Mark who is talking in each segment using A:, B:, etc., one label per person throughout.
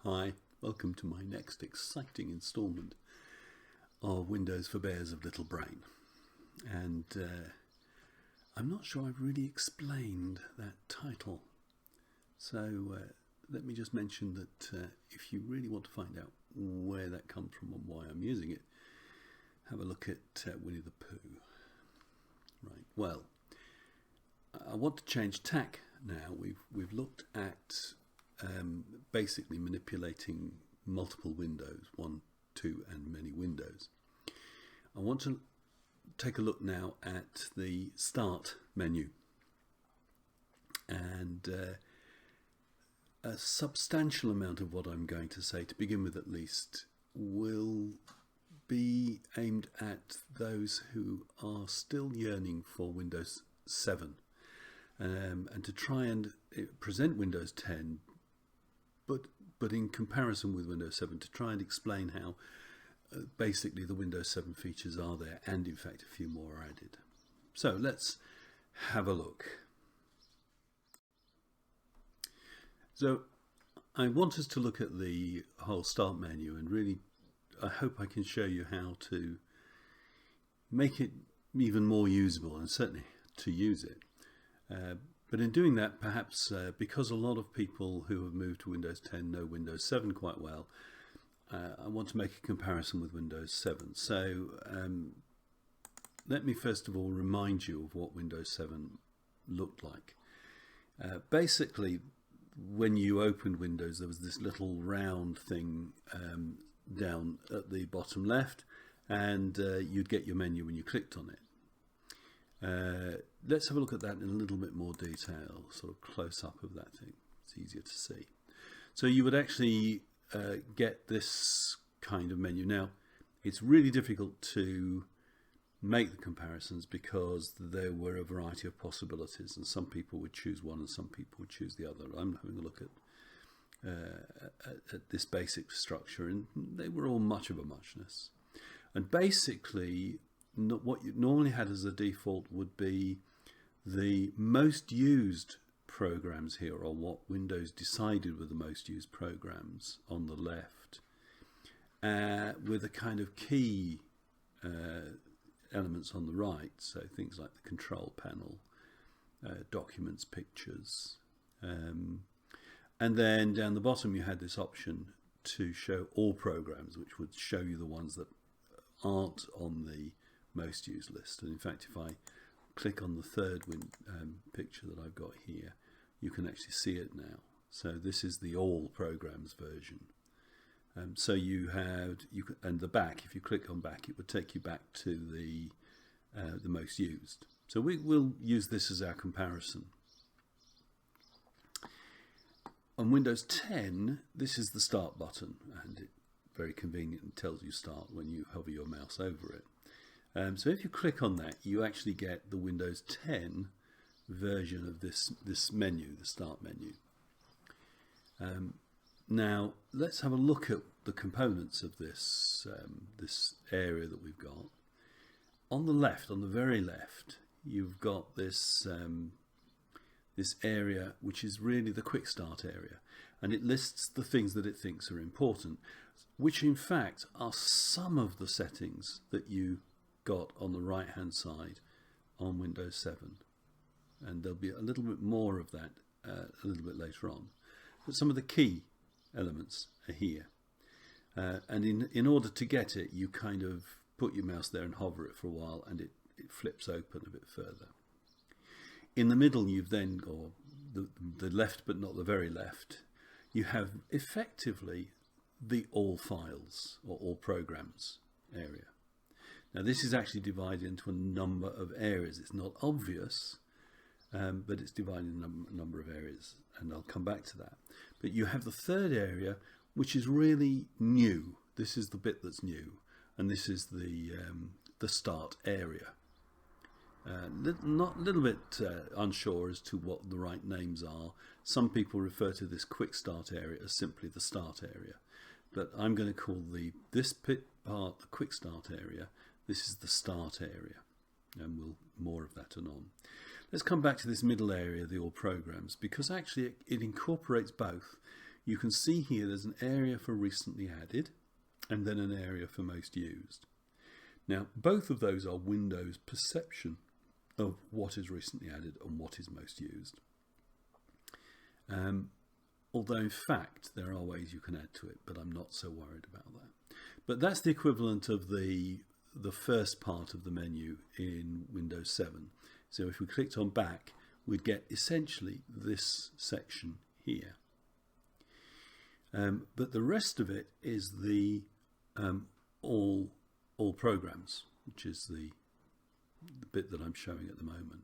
A: Hi, welcome to my next exciting instalment of Windows for Bears of Little Brain. And I'm not sure I've really explained that title. So let me just mention that if you really want to find out where that comes from and why I'm using it, have a look at Winnie the Pooh. Right, well, I want to change tack now. We've looked at basically manipulating multiple windows, 1, 2 and many windows. I want to take a look now at the Start menu, and a substantial amount of what I'm going to say, to begin with at least, will be aimed at those who are still yearning for Windows 7 and to try and present Windows 10 but in comparison with Windows 7, to try and explain how basically the Windows 7 features are there, and in fact a few more are added. So let's have a look. So I want us to look at the whole Start menu, and really I hope I can show you how to make it even more usable, and certainly to use it. But in doing that, perhaps because a lot of people who have moved to Windows 10 know Windows 7 quite well, I want to make a comparison with Windows 7. So let me first of all remind you of what Windows 7 looked like. Basically, when you opened Windows, there was this little round thing down at the bottom left, and you'd get your menu when you clicked on it. Let's have a look at that in a little bit more detail, sort of close up of that thing. It's easier to see. So you would actually get this kind of menu. Now, it's really difficult to make the comparisons because there were a variety of possibilities, and some people would choose one and some people would choose the other. I'm having a look at this basic structure, and they were all much of a muchness. And basically, what you normally had as a default would be the most used programs here, or what Windows decided were the most used programs, on the left, with a kind of key elements on the right, so things like the control panel, documents, pictures, and then down the bottom you had this option to show all programs, which would show you the ones that aren't on the most used list. And in fact, if I click on the third picture that I've got here, you can actually see it now. So this is the all programs version. So you had, and the back, if you click on back, it would take you back to the most used. So we'll use this as our comparison. On Windows 10, this is the Start button, and it very convenient and tells you Start when you hover your mouse over it. So if you click on that, you actually get the Windows 10 version of this menu, the Start menu. Now let's have a look at the components of this this area that we've got. On the left, on the very left, you've got this this area which is really the Quick Start area, and it lists the things that it thinks are important, which in fact are some of the settings that you got on the right hand side on Windows 7, and there'll be a little bit more of that a little bit later on, but some of the key elements are here, and in order to get it, you kind of put your mouse there and hover it for a while, and it flips open a bit further. In the middle, you've then, or the left but not the very left, you have effectively the all files or all programs area. Now this is actually divided into a number of areas. It's not obvious, but it's divided in a number of areas, and I'll come back to that. But you have the third area, which is really new. This is the bit that's new, and this is the Start area. Not a little bit unsure as to what the right names are. Some people refer to this Quick Start area as simply the Start area, but I'm going to call this part the Quick Start area. This is the Start area, and we'll more of that anon. Let's come back to this middle area, the all programs, because actually it incorporates both. you can see here there's an area for recently added and then an area for most used. Now, both of those are Windows' perception of what is recently added and what is most used. Although in fact there are ways you can add to it, but I'm not so worried about that. But that's the equivalent of the first part of the menu in Windows 7. So if we clicked on back, we'd get essentially this section here. But the rest of it is the all programs, which is the bit that I'm showing at the moment.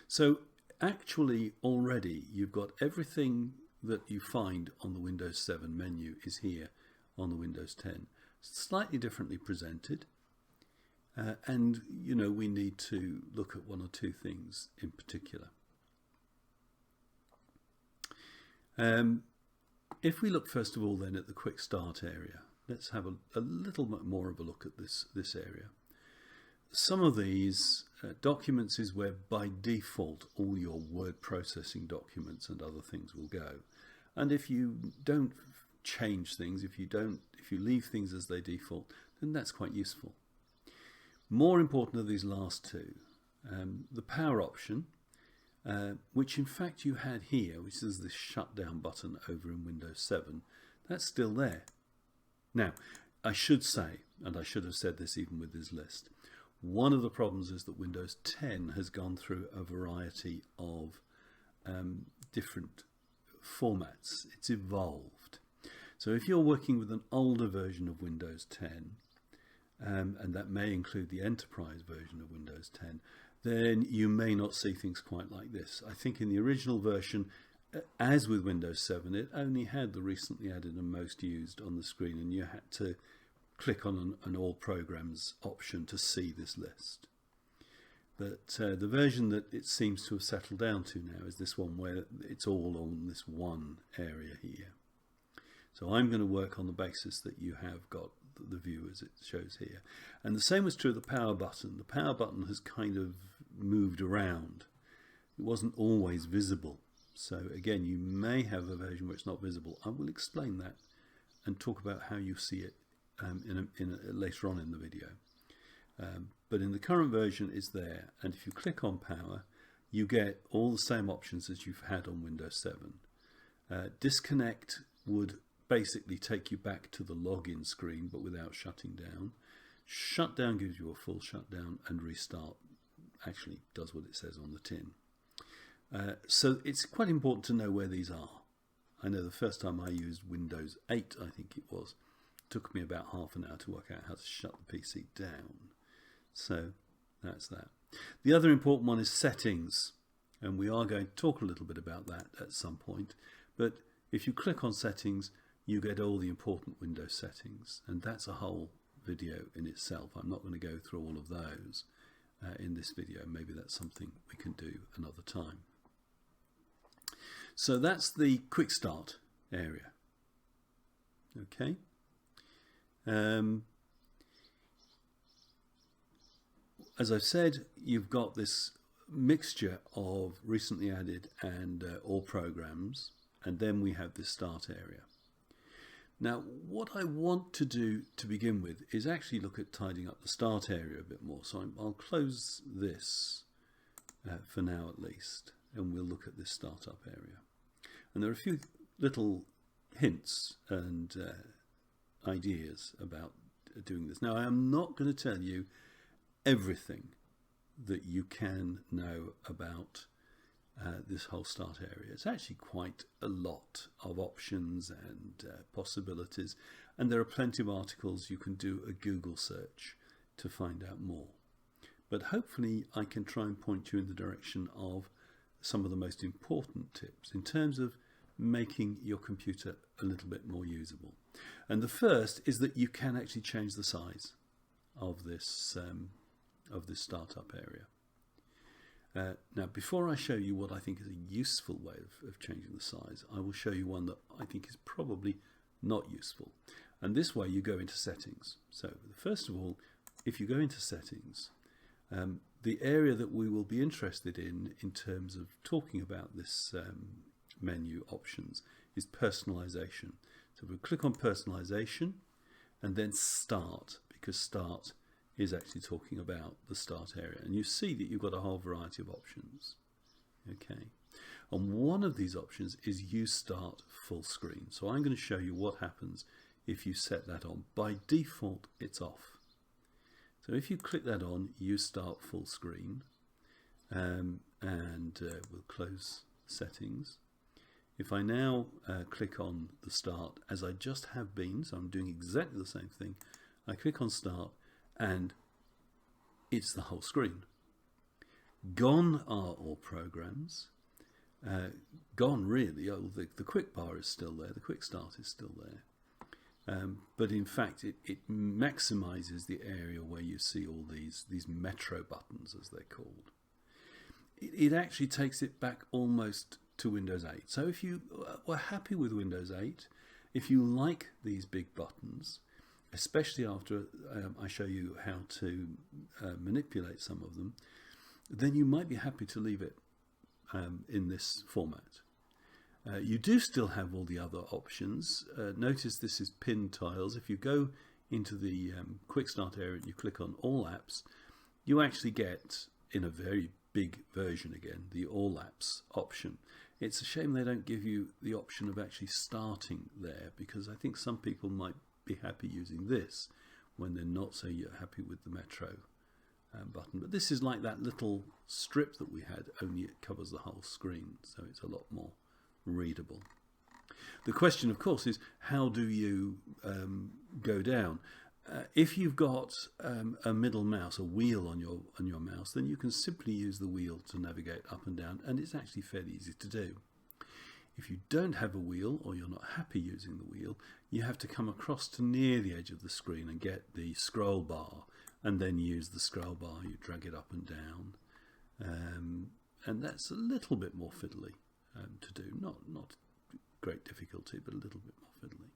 A: So actually already you've got everything that you find on the Windows 7 menu is here on the Windows 10. Slightly differently presented, and you know, we need to look at one or two things in particular. If we look first of all then at the quick start area, let's have a little bit more of a look at this area. Some of these documents is where by default all your word processing documents and other things will go. And if you don't change things, if you leave things as they default, then that's quite useful. More important are these last two. The power option, which in fact you had here, which is this shutdown button over in Windows 7, that's still there. Now, I should say, and I should have said this even with this list, one of the problems is that Windows 10 has gone through a variety of different formats. It's evolved. So if you're working with an older version of Windows 10, and that may include the enterprise version of Windows 10, then you may not see things quite like this. I think in the original version, as with Windows 7, it only had the recently added and most used on the screen, and you had to click on an all programs option to see this list. But the version that it seems to have settled down to now is this one where it's all on this one area here. So I'm going to work on the basis that you have got the view as it shows here. And the same was true of the power button. The power button has kind of moved around. It wasn't always visible. So again, you may have a version where it's not visible. I will explain that and talk about how you see it later on in the video. But in the current version it's there, and if you click on power you get all the same options as you've had on Windows 7. Disconnect would basically take you back to the login screen but without shutting down. Shutdown gives you a full shutdown, and restart actually does what it says on the tin. So it's quite important to know where these are. I know the first time I used Windows 8, I think it was, it took me about half an hour to work out how to shut the PC down. So that's that. The other important one is settings, and we are going to talk a little bit about that at some point. But if you click on settings, you get all the important Windows settings, and that's a whole video in itself. I'm not going to go through all of those in this video. Maybe that's something we can do another time. So that's the quick start area. Okay. As I've said, you've got this mixture of recently added and all programs, and then we have this start area. Now, what I want to do to begin with is actually look at tidying up the start area a bit more. So I'll close this for now at least, and we'll look at this startup area. And there are a few little hints and ideas about doing this. Now, I am not going to tell you everything that you can know about this whole start area. It's actually quite a lot of options and possibilities, and there are plenty of articles. You can do a Google search to find out more. But hopefully I can try and point you in the direction of some of the most important tips in terms of making your computer a little bit more usable. And the first is that you can actually change the size of this startup area. Now, before I show you what I think is a useful way of changing the size, I will show you one that I think is probably not useful. And this way you go into settings. So first of all, if you go into settings, the area that we will be interested in terms of talking about this menu options is personalization. So we'll click on personalization and then start, because start is actually talking about the start area. And you see that you've got a whole variety of options. Okay. And one of these options is use start full screen. So I'm going to show you what happens if you set that on. By default, it's off. So if you click that on, use start full screen, and we'll close settings. If I now click on the start, as I just have been, so I'm doing exactly the same thing, I click on start and it's the whole screen. Gone are all programs. Gone really, the quick bar is still there, the quick start is still there. But in fact it maximizes the area where you see all these metro buttons, as they're called. It actually takes it back almost to Windows 8. So if you were happy with Windows 8, if you like these big buttons, especially after I show you how to manipulate some of them, then you might be happy to leave it in this format. You do still have all the other options. Notice this is pinned tiles. If you go into the quick start area and you click on all apps, you actually get, in a very big version again, the all apps option. It's a shame they don't give you the option of actually starting there, because I think some people might be happy using this when they're not so happy with the Metro button. But this is like that little strip that we had, only it covers the whole screen, so it's a lot more readable. The question, of course, is how do you go down? If you've got a middle mouse, a wheel on your mouse, then you can simply use the wheel to navigate up and down, and it's actually fairly easy to do. If you don't have a wheel, or you're not happy using the wheel, you have to come across to near the edge of the screen and get the scroll bar, and then use the scroll bar. You drag it up and down, and that's a little bit more fiddly to do. Not great difficulty, but a little bit more fiddly.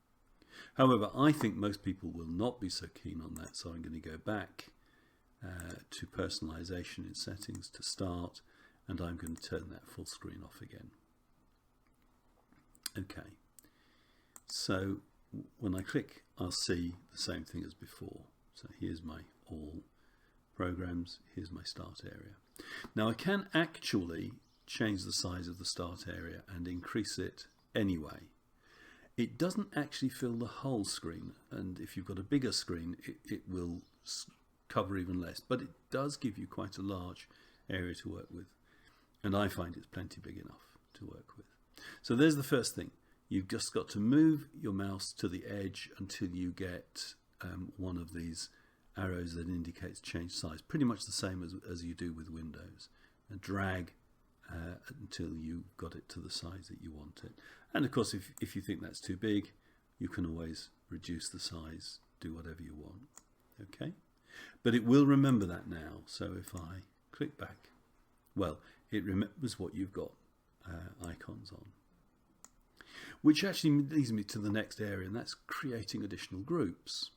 A: However, I think most people will not be so keen on that, so I'm going to go back to personalization in settings to start, and I'm going to turn that full screen off again. Okay, so when I click, I'll see the same thing as before. So here's my all programs, here's my start area. Now I can actually change the size of the start area and increase it anyway. It doesn't actually fill the whole screen, and if you've got a bigger screen, it will cover even less, but it does give you quite a large area to work with, and I find it's plenty big enough to work with. So there's the first thing. You've just got to move your mouse to the edge until you get one of these arrows that indicates change size, pretty much the same as you do with Windows, and drag until you've got it to the size that you want it. And of course, if you think that's too big, you can always reduce the size, do whatever you want. Okay, but it will remember that now. So if I click back, well, it remembers what you've got icons on, which actually leads me to the next area, and that's creating additional groups.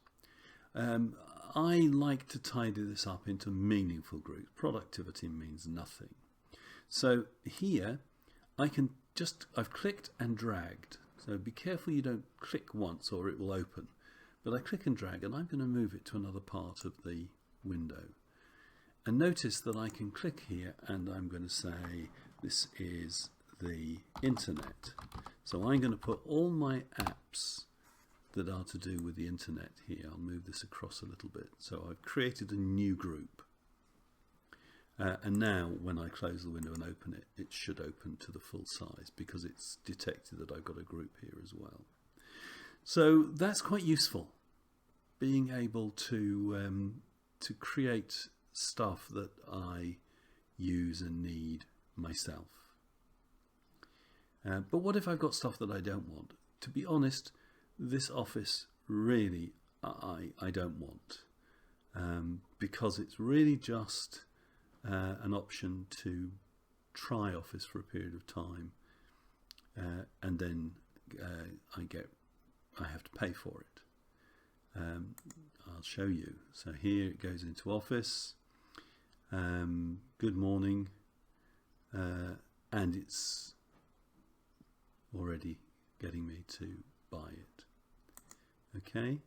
A: I like to tidy this up into meaningful groups. Productivity means nothing. So here I've clicked and dragged. So be careful you don't click once or it will open. But I click and drag, and I'm going to move it to another part of the window. And notice that I can click here and I'm going to say this is the internet. So I'm going to put all my apps that are to do with the internet here. I'll move this across a little bit. So I've created a new group. And now when I close the window and open it, it should open to the full size because it's detected that I've got a group here as well. So that's quite useful, being able to create stuff that I use and need myself. But what if I've got stuff that I don't want? To be honest, this office really I don't want, because it's really just an option to try Office for a period of time, and then I have to pay for it. I'll show you. So here it goes into Office. Good morning, and it's already getting me to buy it. Okay.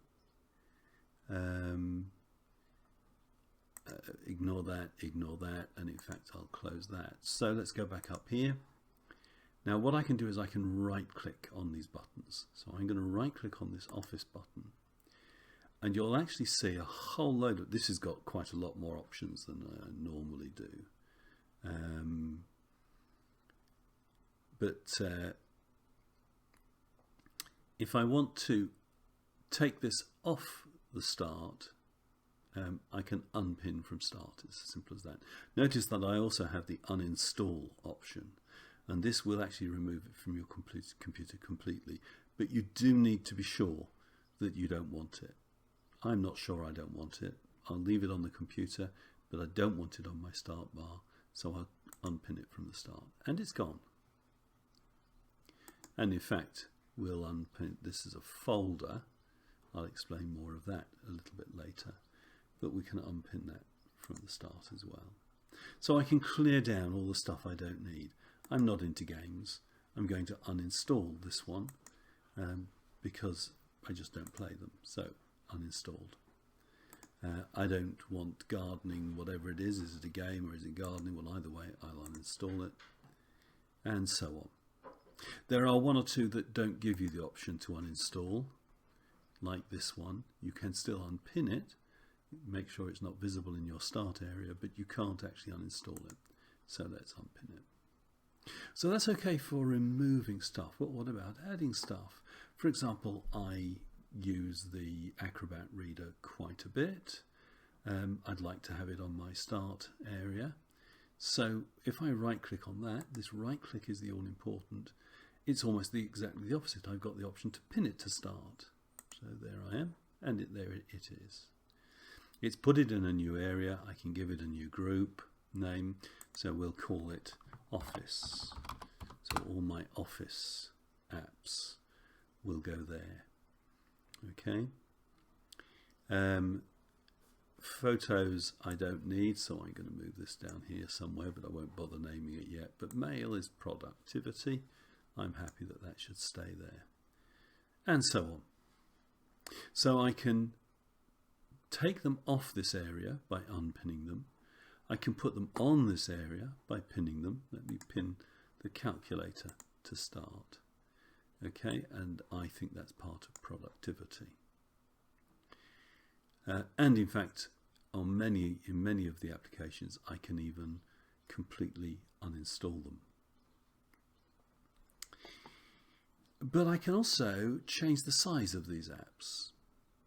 A: Ignore that, and in fact I'll close that. So let's go back up here. Now what I can do is I can right click on these buttons. So I'm going to right click on this office button, and you'll actually see a whole load of, this has got quite a lot more options than I normally do. If I want to take this off the start, I can unpin from start. It's as simple as that. Notice that I also have the uninstall option, and this will actually remove it from your computer completely, but you do need to be sure that you don't want it. I'm not sure I don't want it. I'll leave it on the computer, but I don't want it on my start bar, so I'll unpin it from the start, and it's gone. And in fact, we'll unpin this as a folder. I'll explain more of that a little bit later, but we can unpin that from the start as well. So I can clear down all the stuff I don't need. I'm not into games. I'm going to uninstall this one because I just don't play them, so uninstalled. I don't want gardening, whatever it is it a game or is it gardening? Well, either way, I'll uninstall it, and so on. There are one or two that don't give you the option to uninstall, like this one. You can still unpin it, make sure it's not visible in your start area, but you can't actually uninstall it. So let's unpin it. So that's okay for removing stuff, but what about adding stuff? For example, I use the Acrobat Reader quite a bit. I'd like to have it on my start area. So if I right click on that, this right click is the all important. It's almost exactly the opposite. I've got the option to pin it to start. So there I am, and there it is. It's put it in a new area. I can give it a new group name, so we'll call it Office. So all my Office apps will go there. Okay. Photos I don't need, so I'm going to move this down here somewhere, but I won't bother naming it yet. But mail is productivity. I'm happy that that should stay there, and so on. So I can take them off this area by unpinning them. I can put them on this area by pinning them. Let me pin the calculator to start. Okay, and I think that's part of productivity. And in fact, in many of the applications, I can even completely uninstall them. But I can also change the size of these apps,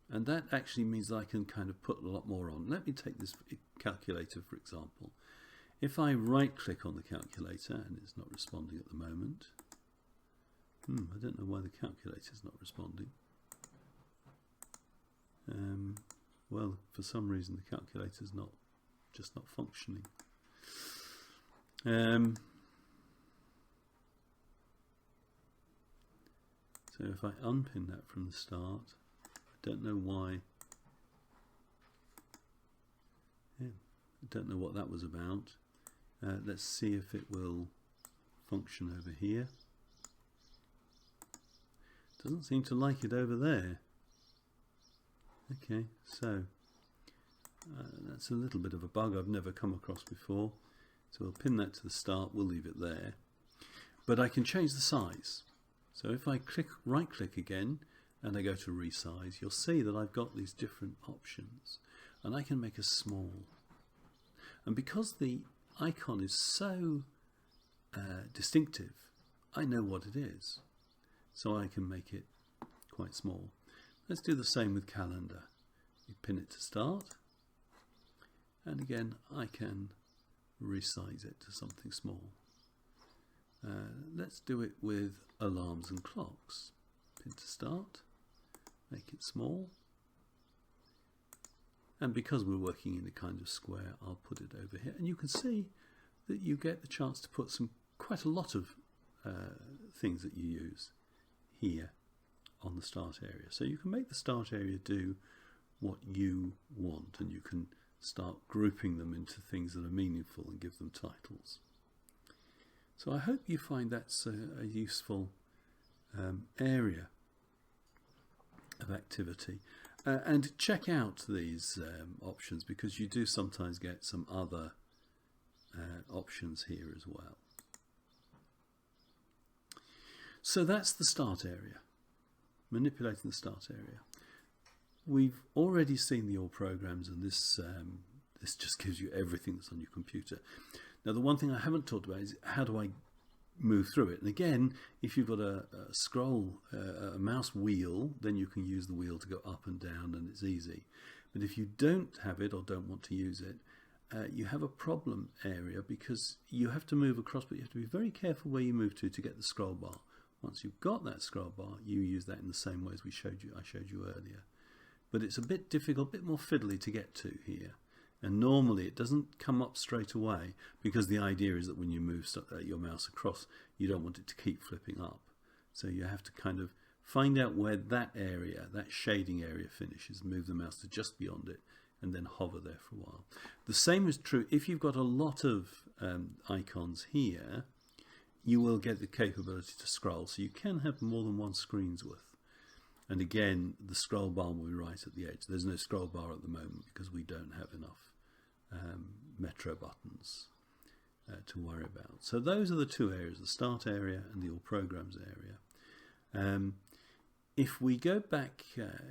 A: and that actually means that I can kind of put a lot more on. Let me take this calculator, for example. If I right click on the calculator, and it's not responding at the moment, I don't know why the calculator is not responding. Well, for some reason the calculator is just not functioning. So if I unpin that from the start, I don't know why. I don't know what that was about. Let's see if it will function over here. Doesn't seem to like it over there. Okay, so that's a little bit of a bug I've never come across before. So we'll pin that to the start, we'll leave it there. But I can change the size. So if I right click again and I go to resize, you'll see that I've got these different options, and I can make a small. And because the icon is so distinctive, I know what it is. So I can make it quite small. Let's do the same with calendar. You pin it to start, and again I can resize it to something small. Let's do it with alarms and clocks. Pin to start, make it small, and because we're working in a kind of square, I'll put it over here, and you can see that you get the chance to put quite a lot of things that you use here on the start area. So you can make the start area do what you want, and you can start grouping them into things that are meaningful and give them titles. So I hope you find that's a useful area of activity. And check out these options, because you do sometimes get some other options here as well. So that's the start area, manipulating the start area. We've already seen the all programs, and this just gives you everything that's on your computer. Now, the one thing I haven't talked about is how do I move through it. And again, if you've got a mouse wheel, then you can use the wheel to go up and down, and it's easy. But if you don't have it or don't want to use it, you have a problem area, because you have to move across, but you have to be very careful where you move to get the scroll bar. Once you've got that scroll bar, you use that in the same way as I showed you earlier. But it's a bit difficult, a bit more fiddly to get to here. And normally it doesn't come up straight away, because the idea is that when you move your mouse across, you don't want it to keep flipping up. So you have to kind of find out where that area, that shading area finishes, move the mouse to just beyond it, and then hover there for a while. The same is true if you've got a lot of icons here. You will get the capability to scroll, so you can have more than one screen's worth. And again, the scroll bar will be right at the edge. There's no scroll bar at the moment because we don't have enough metro buttons to worry about. So those are the two areas, the start area and the all programs area. If we go back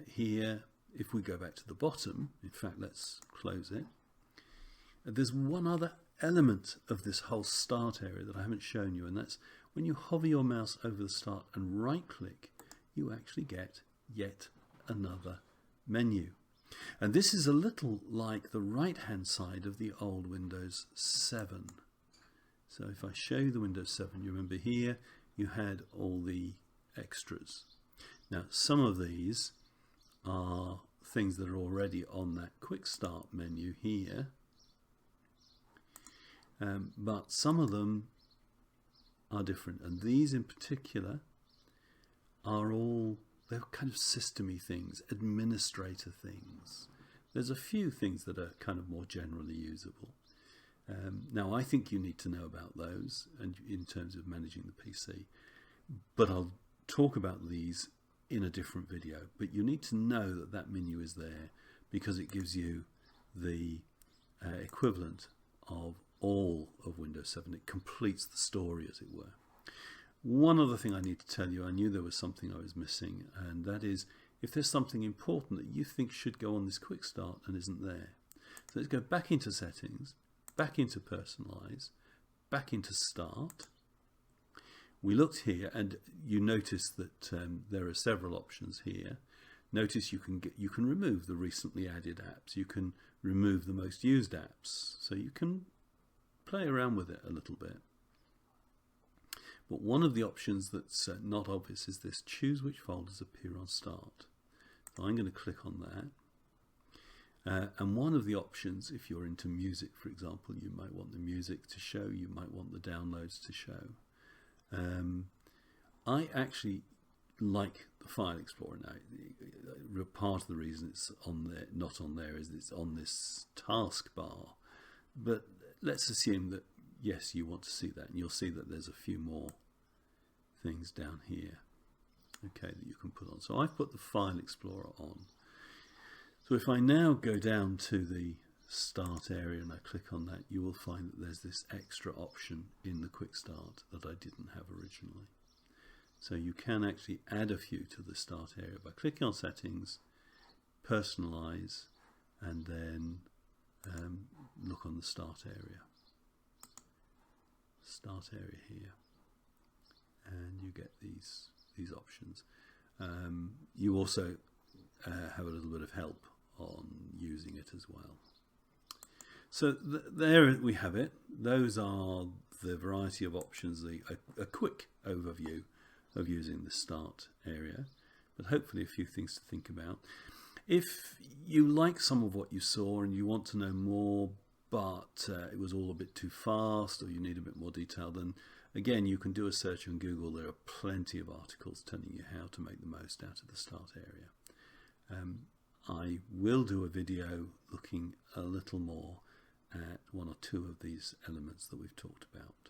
A: here, if we go back to the bottom, in fact, let's close it. There's one other element of this whole start area that I haven't shown you, and that's when you hover your mouse over the start and right click, you actually get yet another menu. And this is a little like the right hand side of the old Windows 7. So if I show you the Windows 7, you remember here you had all the extras. Now some of these are things that are already on that quick start menu here, but some of them are different, and these in particular are all, they're kind of systemy things, administrator things. There's a few things that are kind of more generally usable. Now I think you need to know about those and in terms of managing the PC, but I'll talk about these in a different video. But you need to know that that menu is there because it gives you the equivalent of all of Windows 7. It completes the story, as it were. One other thing I need to tell you, I knew there was something I was missing, and that is if there's something important that you think should go on this quick start and isn't there. So let's go back into settings, back into personalize, back into start. We looked here and you notice that there are several options here. Notice you can remove the recently added apps. You can remove the most used apps. So you can play around with it a little bit. But one of the options that's not obvious is this: choose which folders appear on start. So I'm going to click on that. And one of the options, if you're into music, for example, you might want the music to show, you might want the downloads to show. I actually like the File Explorer now. Part of the reason it's on there, not on there, is it's on this taskbar. But let's assume that yes, you want to see that, and you'll see that there's a few more things down here, okay, that you can put on. So I've put the File Explorer on. So if I now go down to the start area and I click on that, you will find that there's this extra option in the quick start that I didn't have originally. So you can actually add a few to the start area by clicking on settings, personalize, and then look on the start area. Start area here, and you get these options. You also have a little bit of help on using it as well. So there we have it. Those are the variety of options, a quick overview of using the start area, but hopefully a few things to think about. If you like some of what you saw and you want to know more, but it was all a bit too fast, or you need a bit more detail, then again you can do a search on Google. There are plenty of articles telling you how to make the most out of the start area. I will do a video looking a little more at one or two of these elements that we've talked about.